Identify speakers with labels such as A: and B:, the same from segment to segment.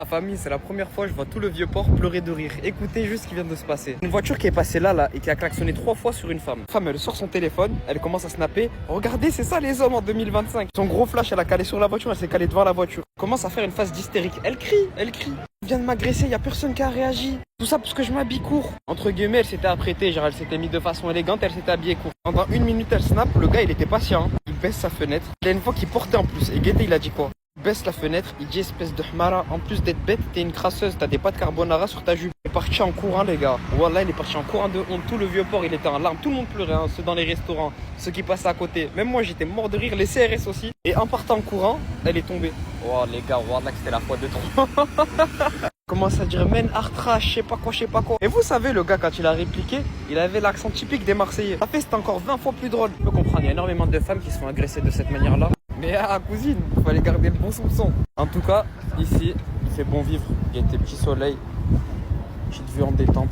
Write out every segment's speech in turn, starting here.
A: La famille, c'est la première fois que je vois tout le vieux port pleurer de rire. Écoutez juste ce qui vient de se passer. Une voiture qui est passée là, et qui a klaxonné 3 fois sur une femme. La femme, elle sort son téléphone, elle commence à snapper. Regardez, c'est ça les hommes en 2025. Son gros flash, elle a calé sur la voiture, elle s'est calée devant la voiture. Elle commence à faire une phase d'hystérique. Elle crie, elle crie. Elle vient de m'agresser, y a personne qui a réagi. Tout ça parce que je m'habille court. Entre guillemets, elle s'était apprêtée, genre elle s'était mise de façon élégante, elle s'était habillée court. Pendant 1 minute, elle snap, le gars il était patient. Il baisse sa fenêtre. Il y a une fois qu'il portait en plus. Et Guetté, il a dit quoi? Baisse la fenêtre, il dit espèce de hmara, en plus d'être bête, t'es une crasseuse, t'as des pâtes carbonara sur ta jupe. Il est parti en courant les gars. Wallah, il est parti en courant de honte. Tout le vieux port, il était en larmes. Tout le monde pleurait, hein, ceux dans les restaurants, ceux qui passaient à côté. Même moi, j'étais mort de rire, les CRS aussi. Et en partant en courant, elle est tombée. Oh les gars, wallah, que c'était la fois de trop. Commence à dire men artra, je sais pas quoi, je sais pas quoi. Et vous savez, le gars, quand il a répliqué, il avait l'accent typique des Marseillais. Ça fait, c'était encore 20 fois plus drôle. Je peux comprendre, il y a énormément de femmes qui se font agresser de cette manière-là. Mais cousine, il fallait garder le bon soupçon. En tout cas, ici, il fait bon vivre. Il y a des petits soleils, petite vue en détente.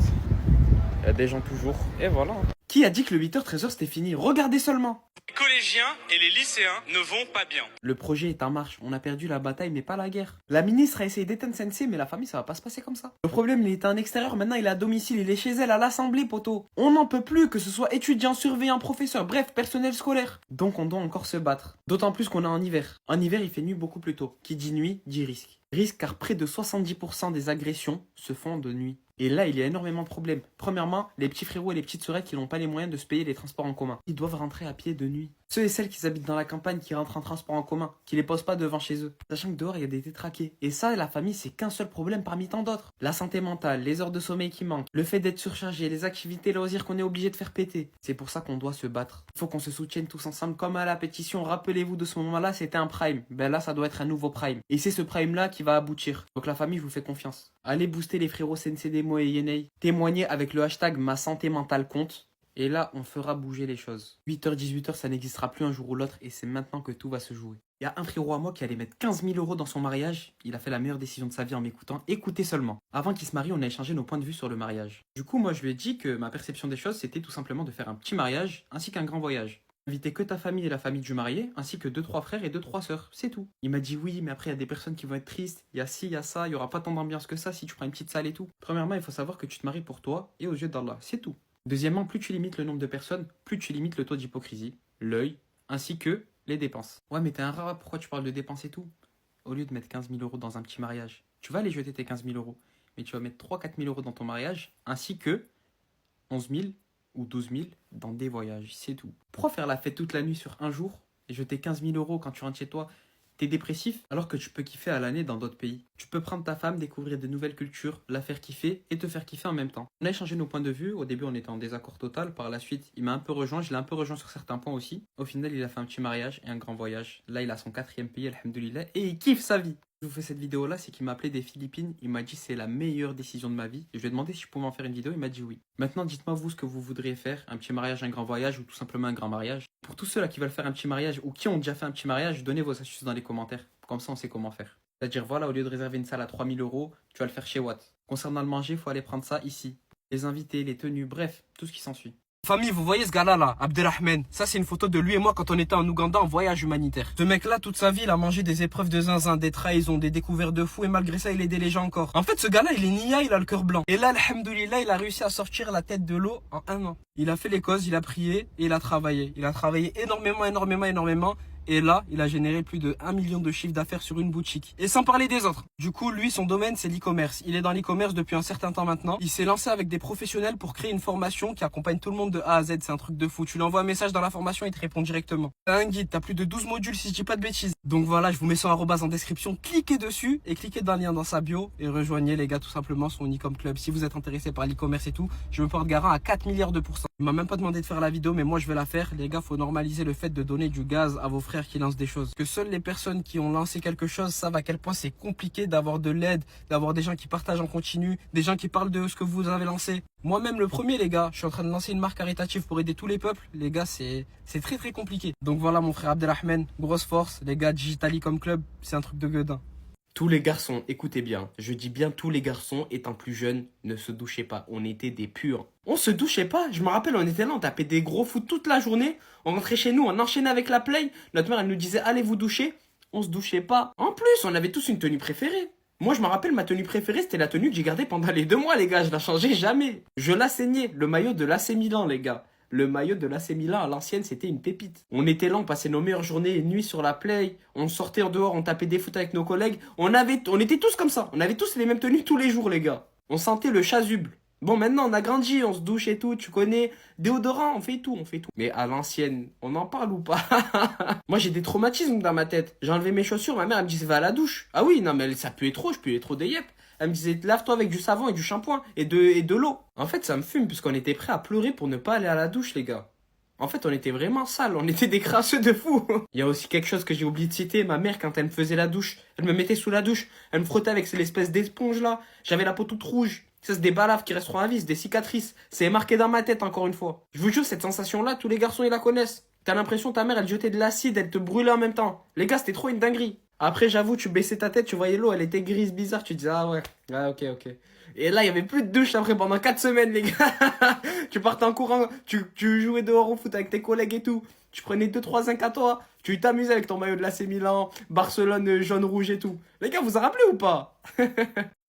A: Il y a des gens toujours. Et voilà. Qui a dit que le 8h-13h c'était fini? Regardez seulement.
B: Les collégiens et les lycéens ne vont pas bien.
A: Le projet est en marche. On a perdu la bataille, mais pas la guerre. La ministre a essayé d'éteindre Sensei, mais la famille, ça va pas se passer comme ça. Le problème, il était en extérieur. Maintenant, il est à domicile. Il est chez elle, à l'assemblée, poteau. On n'en peut plus, que ce soit étudiant, surveillant, professeur, bref, personnel scolaire. Donc, on doit encore se battre. D'autant plus qu'on est en hiver. En hiver, il fait nuit beaucoup plus tôt. Qui dit nuit, dit risque. Risque car près de 70% des agressions se font de nuit. Et là, il y a énormément de problèmes. Premièrement, les petits frérots et les petites sœurettes qui n'ont pas les moyens de se payer les transports en commun. Ils doivent rentrer à pied de nuit. Ceux et celles qui habitent dans la campagne, qui rentrent en transport en commun, qui les posent pas devant chez eux. Sachant que dehors, il y a des détraqués. Et ça, la famille, c'est qu'un seul problème parmi tant d'autres. La santé mentale, les heures de sommeil qui manquent, le fait d'être surchargé, les activités loisirs qu'on est obligé de faire péter. C'est pour ça qu'on doit se battre. Il faut qu'on se soutienne tous ensemble comme à la pétition. Rappelez-vous de ce moment-là, c'était un prime. Ben là, ça doit être un nouveau prime. Et c'est ce prime-là qui va aboutir. Donc la famille, je vous fais confiance. Allez booster les frérots Sensei Demo et Yenei. Témoignez avec le hashtag ma santé mentale compte. Et là, on fera bouger les choses. 8h, 18h, ça n'existera plus un jour ou l'autre et c'est maintenant que tout va se jouer. Il y a un frérot à moi qui allait mettre 15 000 € dans son mariage. Il a fait la meilleure décision de sa vie en m'écoutant. Écoutez seulement. Avant qu'il se marie, on a échangé nos points de vue sur le mariage. Du coup, moi, je lui ai dit que ma perception des choses, c'était tout simplement de faire un petit mariage ainsi qu'un grand voyage. Inviter que ta famille et la famille du marié, ainsi que 2-3 frères et 2-3 sœurs, c'est tout. Il m'a dit oui, mais après il y a des personnes qui vont être tristes, il y a ci, il y a ça, il y aura pas tant d'ambiance que ça si tu prends une petite salle et tout. Premièrement, il faut savoir que tu te maries pour toi et aux yeux d'Allah, c'est tout. Deuxièmement, plus tu limites le nombre de personnes, plus tu limites le taux d'hypocrisie, l'œil, ainsi que les dépenses. Ouais, mais t'es un rat, pourquoi tu parles de dépenses et tout? Au lieu de mettre 15 000 € dans un petit mariage, tu vas aller jeter tes 15 000 €, mais tu vas mettre 3-4 000 € dans ton mariage, ainsi que 11 000 ou 12 000 dans des voyages, c'est tout. Pourquoi faire la fête toute la nuit sur un jour et jeter 15 000 € quand tu rentres chez toi? T'es dépressif alors que tu peux kiffer à l'année dans d'autres pays. Tu peux prendre ta femme, découvrir de nouvelles cultures, la faire kiffer et te faire kiffer en même temps. On a échangé nos points de vue. Au début, on était en désaccord total. Par la suite, il m'a un peu rejoint. Je l'ai un peu rejoint sur certains points aussi. Au final, il a fait un petit mariage et un grand voyage. Là, il a son 4e pays, alhamdoulilah, et il kiffe sa vie. Je vous fais cette vidéo là, c'est qu'il m'a appelé des Philippines, il m'a dit c'est la meilleure décision de ma vie. Et je lui ai demandé si je pouvais en faire une vidéo, il m'a dit oui. Maintenant dites-moi vous ce que vous voudriez faire, un petit mariage, un grand voyage ou tout simplement un grand mariage. Pour tous ceux là qui veulent faire un petit mariage ou qui ont déjà fait un petit mariage, donnez vos astuces dans les commentaires, comme ça on sait comment faire. C'est-à-dire voilà, au lieu de réserver une salle à 3 000 €, tu vas le faire chez Watt. Concernant le manger, il faut aller prendre ça ici. Les invités, les tenues, bref, tout ce qui s'ensuit.
B: Famille, vous voyez ce gars-là, là, Abderrahman? Ça, c'est une photo de lui et moi quand on était en Ouganda en voyage humanitaire. Ce mec-là, toute sa vie, il a mangé des épreuves de zinzin, des trahisons, des découvertes de fous et malgré ça, il aidait les gens encore. En fait, ce gars-là, il est nia, il a le cœur blanc. Et là, alhamdoulilah, il a réussi à sortir la tête de l'eau en 1 an. Il a fait les causes, il a prié et il a travaillé. Il a travaillé énormément. Et là, il a généré plus de 1 million de chiffre d'affaires sur une boutique. Et sans parler des autres. Du coup, lui, son domaine, c'est l'e-commerce. Il est dans l'e-commerce depuis un certain temps maintenant. Il s'est lancé avec des professionnels pour créer une formation qui accompagne tout le monde de A à Z. C'est un truc de fou. Tu lui envoies un message dans la formation, il te répond directement. T'as un guide, t'as plus de 12 modules si je dis pas de bêtises. Donc voilà, je vous mets son arrobase en description. Cliquez dessus et cliquez dans le lien dans sa bio et rejoignez les gars tout simplement son e-com club. Si vous êtes intéressé par l'e-commerce et tout, je me porte garant à 4 milliards de pourcents. Il m'a même pas demandé de faire la vidéo, mais moi je vais la faire. Les gars, faut normaliser le fait de donner du gaz à vos frères qui lancent des choses. Que seules les personnes qui ont lancé quelque chose savent à quel point c'est compliqué d'avoir de l'aide, d'avoir des gens qui partagent en continu, des gens qui parlent de ce que vous avez lancé. Moi-même le premier les gars, je suis en train de lancer une marque caritative pour aider tous les peuples. Les gars, c'est très compliqué. Donc voilà mon frère Abderrahman, grosse force. Les gars, Digitali comme club, c'est un truc de gueudin.
A: Tous les garçons, écoutez bien, je dis bien tous les garçons, étant plus jeunes, ne se douchaient pas, on était des purs. On se douchait pas, je me rappelle, on était là, on tapait des gros foot toute la journée, on rentrait chez nous, on enchaînait avec la play, notre mère elle nous disait allez vous doucher, on se douchait pas. En plus, on avait tous une tenue préférée. Moi, je me rappelle, ma tenue préférée, c'était la tenue que j'ai gardée pendant les 2 mois, les gars. Je la changeais jamais. Je la saignais. Le maillot de l'AC Milan, les gars. Le maillot de l'AC Milan à l'ancienne, c'était une pépite. On était là, on passait nos meilleures journées et nuits sur la play. On sortait en dehors, on tapait des foot avec nos collègues. On était tous comme ça. On avait tous les mêmes tenues tous les jours, les gars. On sentait le chasuble. Bon, maintenant, on a grandi, on se douche et tout, tu connais. Déodorant, on fait tout, on fait tout. Mais à l'ancienne, on en parle ou pas? Moi, j'ai des traumatismes dans ma tête. J'ai enlevé mes chaussures, ma mère, elle me disait, va à la douche. Ah oui, non, mais ça puait trop, je puais trop des yep. Elle me disait, lave-toi avec du savon et du shampoing et de l'eau. En fait, ça me fume, puisqu'on était prêts à pleurer pour ne pas aller à la douche, les gars. En fait, on était vraiment sales, on était des crasseux de fou. Il y a aussi quelque chose que j'ai oublié de citer. Ma mère, quand elle me faisait la douche, elle me mettait sous la douche, elle me frottait avec l'espèce d'éponge là. J'avais la peau toute rouge. Ça, c'est des balaves qui resteront à vie, c'est des cicatrices. C'est marqué dans ma tête, encore une fois. Je vous jure, cette sensation-là, tous les garçons, ils la connaissent. T'as l'impression ta mère, elle jetait de l'acide, elle te brûlait en même temps. Les gars, c'était trop une dinguerie. Après, j'avoue, tu baissais ta tête, tu voyais l'eau, elle était grise, bizarre. Tu disais, ah ouais, ah ok, ok. Et là, il y avait plus de douche après pendant 4 semaines, les gars. Tu partais en courant, tu jouais dehors au foot avec tes collègues et tout. Tu prenais 2-3 zincs à toi. Tu t'amusais avec ton maillot de l'AC Milan, Barcelone jaune-rouge et tout. Les gars, vous en rappelez ou pas?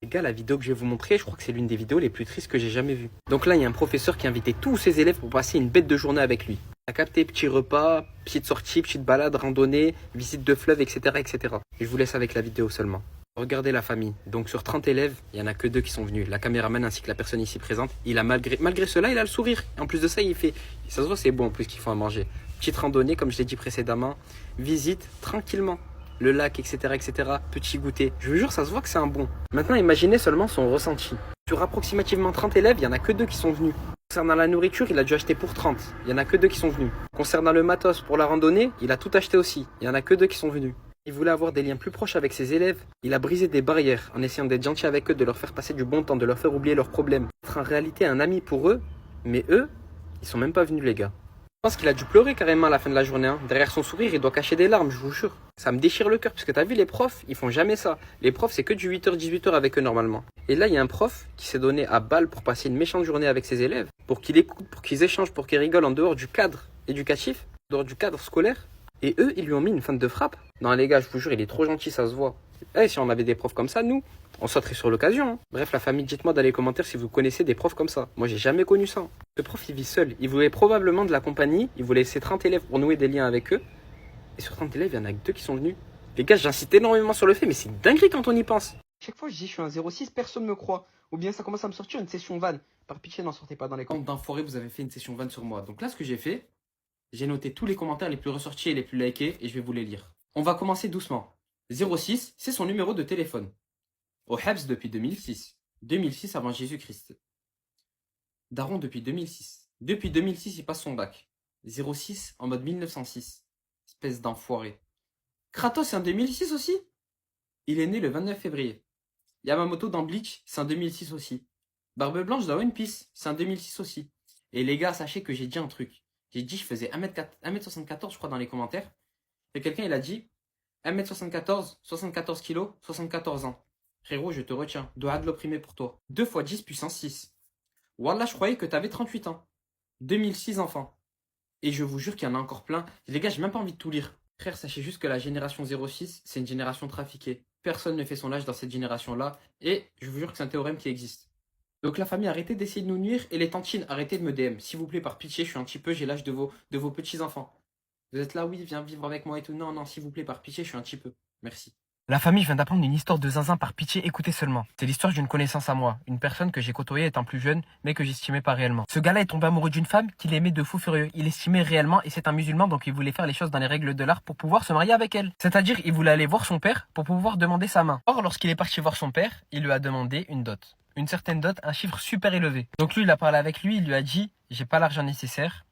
B: Les gars, la vidéo que je vais vous montrer, je crois que c'est l'une des vidéos les plus tristes que j'ai jamais vues. Donc là, il y a un professeur qui invitait tous ses élèves pour passer une bête de journée avec lui. T'as capté, petit repas, petite sortie, petite balade, randonnée, visite de fleuve, etc., etc. Et je vous laisse avec la vidéo seulement. Regardez la famille. Donc sur 30 élèves, il y en a que 2 qui sont venus. La caméraman ainsi que la personne ici présente. Il a malgré cela, il a le sourire. Et en plus de ça, il fait... Ça se voit, c'est bon en plus qu'ils font à manger. Petite randonnée, comme je l'ai dit précédemment. Visite, tranquillement. Le lac, etc., etc. Petit goûter. Je vous jure, ça se voit que c'est un bon. Maintenant, imaginez seulement son ressenti. Sur approximativement 30 élèves, il n'y en a que 2 qui sont venus. Concernant la nourriture, il a dû acheter pour 30. Il n'y en a que 2 qui sont venus. Concernant le matos pour la randonnée, il a tout acheté aussi. Il n'y en a que 2 qui sont venus. Il voulait avoir des liens plus proches avec ses élèves. Il a brisé des barrières en essayant d'être gentil avec eux, de leur faire passer du bon temps, de leur faire oublier leurs problèmes. Être en réalité un ami pour eux, mais eux, ils sont même pas venus, les gars. Je pense qu'il a dû pleurer carrément à la fin de la journée. Hein. Derrière son sourire, il doit cacher des larmes, je vous jure. Ça me déchire le cœur, parce que t'as vu, les profs, ils font jamais ça. Les profs, c'est que du 8h-18h avec eux normalement. Et là, il y a un prof qui s'est donné à balle pour passer une méchante journée avec ses élèves, pour qu'ils écoutent, pour qu'ils échangent, pour qu'ils rigolent en dehors du cadre éducatif, en dehors du cadre scolaire. Et eux, ils lui ont mis une feinte de frappe. Non, les gars, je vous jure, il est trop gentil, ça se voit. Eh, si on avait des profs comme ça, nous, on sauterait sur l'occasion. Hein. Bref, la famille, dites-moi dans les commentaires si vous connaissez des profs comme ça. Moi, j'ai jamais connu ça. Ce prof, il vit seul. Il voulait probablement de la compagnie. Il voulait laisser 30 élèves pour nouer des liens avec eux. Et sur 30 élèves, il y en a que 2 qui sont venus. Les gars, j'insiste énormément sur le fait, mais c'est une dinguerie quand on y pense.
A: Chaque fois, je dis je suis un 06, personne me croit. Ou bien ça commence à me sortir une session van. Par pitié, n'en sortez pas dans les commentaires. D'enfoiré, vous avez fait une session van sur moi. Donc là, ce que j'ai fait, j'ai noté tous les commentaires les plus ressortis et les plus likés et je vais vous les lire. On va commencer doucement. 06, c'est son numéro de téléphone. Au Hebs depuis 2006. 2006 avant Jésus-Christ. Daron depuis 2006. Depuis 2006, il passe son bac. 06 en mode 1906. Espèce d'enfoiré. Kratos, c'est en 2006 aussi? Il est né le 29 février. Yamamoto dans Bleach, c'est en 2006 aussi. Barbe Blanche dans One Piece, c'est en 2006 aussi. Et les gars, sachez que j'ai dit un truc. J'ai dit je faisais 1m74 je crois dans les commentaires. Et quelqu'un il a dit 1m74, 74 kilos, 74 ans. Frérot, je te retiens. Doha de l'opprimer pour toi. 2 fois 10 puissance 6. Wallah, je croyais que t'avais 38 ans. 2006 enfants. Et je vous jure qu'il y en a encore plein. Les gars, j'ai même pas envie de tout lire. Frère, sachez juste que la génération 06, c'est une génération trafiquée. Personne ne fait son âge dans cette génération-là. Et je vous jure que c'est un théorème qui existe. Donc la famille, arrêtez d'essayer de nous nuire. Et les tantines, arrêtez de me DM. S'il vous plaît, par pitié, je suis un petit peu, j'ai l'âge de vos petits-enfants. Vous êtes là, oui, viens vivre avec moi et tout. Non, non, s'il vous plaît, par pitié, je suis un petit peu. Merci.
B: La famille vient d'apprendre une histoire de zinzin, par pitié, écoutez seulement. C'est l'histoire d'une connaissance à moi, une personne que j'ai côtoyée étant plus jeune, mais que j'estimais pas réellement. Ce gars-là est tombé amoureux d'une femme qu'il aimait de fou furieux. Il estimait réellement, et c'est un musulman, donc il voulait faire les choses dans les règles de l'art pour pouvoir se marier avec elle. C'est-à-dire, il voulait aller voir son père pour pouvoir demander sa main. Or, lorsqu'il est parti voir son père, il lui a demandé une dot. Une certaine dot, un chiffre super élevé. Donc lui, il a parlé avec lui, il lui a dit, j'ai pas l'argent nécessaire.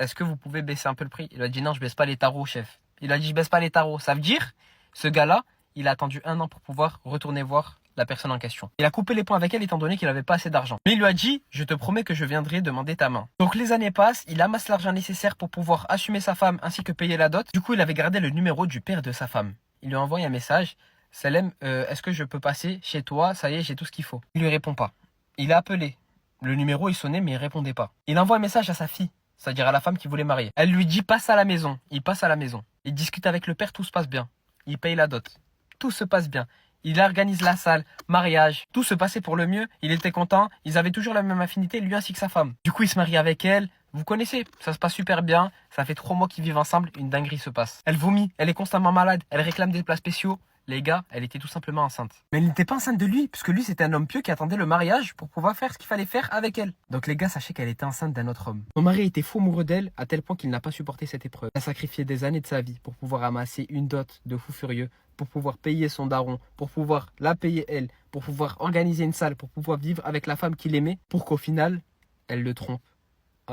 B: Est-ce que vous pouvez baisser un peu le prix? Il a dit non, je baisse pas les tarots, chef. Il a dit je baisse pas les tarots. Ça veut dire, ce gars-là, il a attendu 1 an pour pouvoir retourner voir la personne en question. Il a coupé les ponts avec elle étant donné qu'il n'avait pas assez d'argent. Mais il lui a dit, je te promets que je viendrai demander ta main. Donc les années passent, il amasse l'argent nécessaire pour pouvoir assumer sa femme ainsi que payer la dot. Du coup, il avait gardé le numéro du père de sa femme. Il lui a envoyé un message, Salem, est-ce que je peux passer chez toi? Ça y est, j'ai tout ce qu'il faut. Il lui répond pas. Il a appelé. Le numéro, il sonnait mais il répondait pas. Il envoie un message à sa fille, c'est-à-dire à la femme qui voulait marier. Elle lui dit, passe à la maison. Il passe à la maison. Il discute avec le père, tout se passe bien. Il paye la dot. Tout se passe bien. Il organise la salle, mariage, tout se passait pour le mieux, il était content, ils avaient toujours la même affinité, lui ainsi que sa femme. Du coup, il se marie avec elle, vous connaissez, ça se passe super bien, ça fait 3 mois qu'ils vivent ensemble, une dinguerie se passe. Elle vomit, elle est constamment malade, elle réclame des plats spéciaux. Les gars, elle était tout simplement enceinte. Mais elle n'était pas enceinte de lui, puisque lui c'était un homme pieux qui attendait le mariage pour pouvoir faire ce qu'il fallait faire avec elle. Donc les gars, sachez qu'elle était enceinte d'un autre homme. Son mari était fou amoureux d'elle, à tel point qu'il n'a pas supporté cette épreuve. Il a sacrifié des années de sa vie pour pouvoir amasser une dot de fou furieux, pour pouvoir payer son daron, pour pouvoir la payer elle, pour pouvoir organiser une salle, pour pouvoir vivre avec la femme qu'il aimait, pour qu'au final, elle le trompe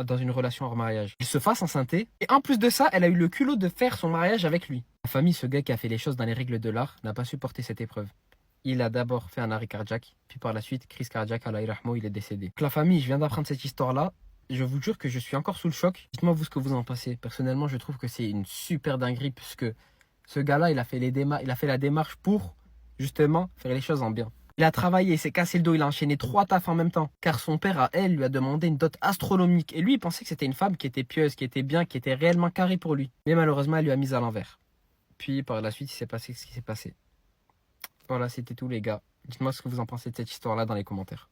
B: dans une relation hors mariage. Il se fasse enceinter, et en plus de ça, elle a eu le culot de faire son mariage avec lui. La famille, ce gars qui a fait les choses dans les règles de l'art, n'a pas supporté cette épreuve. Il a d'abord fait un arrêt cardiaque, puis par la suite, crise cardiaque, Allah yarhamou, il est décédé. Donc la famille, je viens d'apprendre cette histoire-là, je vous jure que je suis encore sous le choc. Dites-moi vous ce que vous en pensez. Personnellement, je trouve que c'est une super dinguerie, puisque ce gars-là, il a fait la démarche pour, justement, faire les choses en bien. Il a travaillé, il s'est cassé le dos, il a enchaîné 3 tafs en même temps. Car son père, à elle, lui a demandé une dot astronomique. Et lui, il pensait que c'était une femme qui était pieuse, qui était bien, qui était réellement carrée pour lui. Mais malheureusement, elle lui a mis à l'envers. Puis par la suite, il s'est passé ce qui s'est passé. Voilà, c'était tout les gars. Dites-moi ce que vous en pensez de cette histoire-là dans les commentaires.